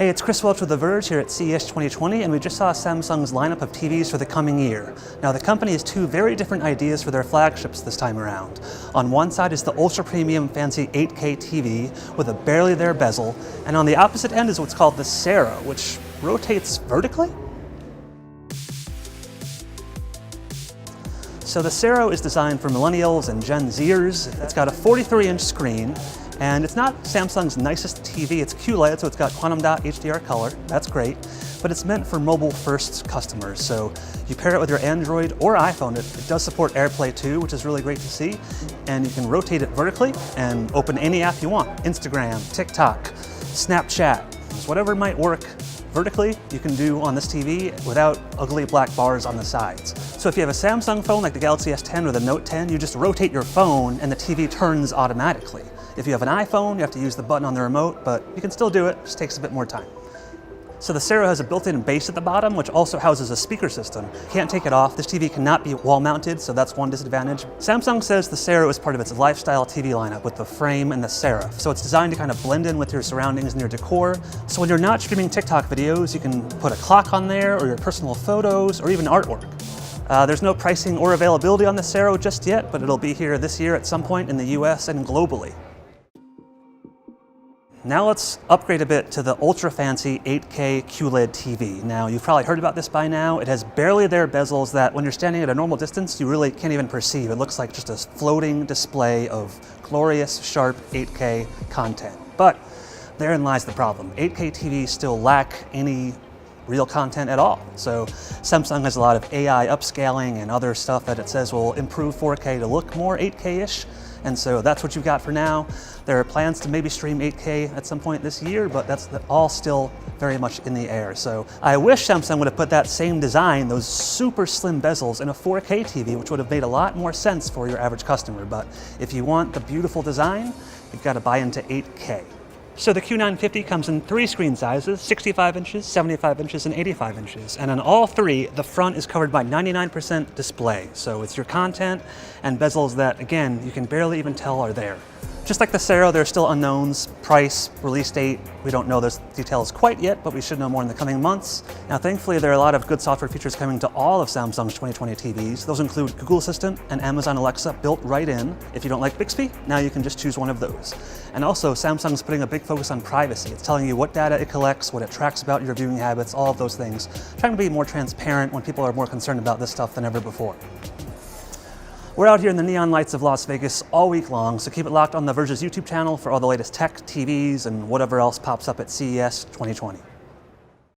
Hey, it's Chris Welch with The Verge here at CES 2020, and we just saw Samsung's lineup of TVs for the coming year. Now, the company has two very different ideas for their flagships this time around. On one side is the ultra-premium fancy 8K TV with a barely there bezel, and on the opposite end is what's called the Sero, which rotates vertically? So the Sero is designed for millennials and Gen Zers. It's got a 43-inch screen, and it's not Samsung's nicest TV. It's QLED, so it's got quantum dot HDR color. That's great. But it's meant for mobile-first customers. So you pair it with your Android or iPhone. It does support AirPlay 2, which is really great to see. And you can rotate it vertically and open any app you want. Instagram, TikTok, Snapchat, whatever might work vertically, you can do on this TV without ugly black bars on the sides. So if you have a Samsung phone like the Galaxy S10 or the Note 10, you just rotate your phone and the TV turns automatically. If you have an iPhone, you have to use the button on the remote, but you can still do it, just takes a bit more time. So the Sero has a built-in base at the bottom, which also houses a speaker system. You can't take it off. This TV cannot be wall-mounted, so that's one disadvantage. Samsung says the Sero is part of its lifestyle TV lineup with the frame and the serif. So it's designed to kind of blend in with your surroundings and your decor. So when you're not streaming TikTok videos, you can put a clock on there, or your personal photos, or even artwork. There's no pricing or availability on the Sero just yet, but it'll be here this year at some point in the US and globally. Now let's upgrade a bit to the ultra fancy 8K QLED TV. Now you've probably heard about this by now. It has barely there bezels that when you're standing at a normal distance, you really can't even perceive. It looks like just a floating display of glorious, sharp 8K content. But therein lies the problem. 8K TVs still lack any real content at all. So Samsung has a lot of AI upscaling and other stuff that it says will improve 4K to look more 8K-ish. And so that's what you've got for now. There are plans to maybe stream 8K at some point this year, but that's all still very much in the air. So I wish Samsung would have put that same design, those super slim bezels, in a 4K TV, which would have made a lot more sense for your average customer. But if you want the beautiful design, you've got to buy into 8K. So the Q950 comes in three screen sizes, 65 inches, 75 inches, and 85 inches. And on all three, the front is covered by 99% display. So it's your content and bezels that, again, you can barely even tell are there. Just like the Sero, there are still unknowns, price, release date. We don't know those details quite yet, but we should know more in the coming months. Now, thankfully, there are a lot of good software features coming to all of Samsung's 2020 TVs. Those include Google Assistant and Amazon Alexa built right in. If you don't like Bixby, now you can just choose one of those. And also, Samsung's putting a big focus on privacy. It's telling you what data it collects, what it tracks about your viewing habits, all of those things. Trying to be more transparent when people are more concerned about this stuff than ever before. We're out here in the neon lights of Las Vegas all week long, so keep it locked on The Verge's YouTube channel for all the latest tech, TVs, and whatever else pops up at CES 2020.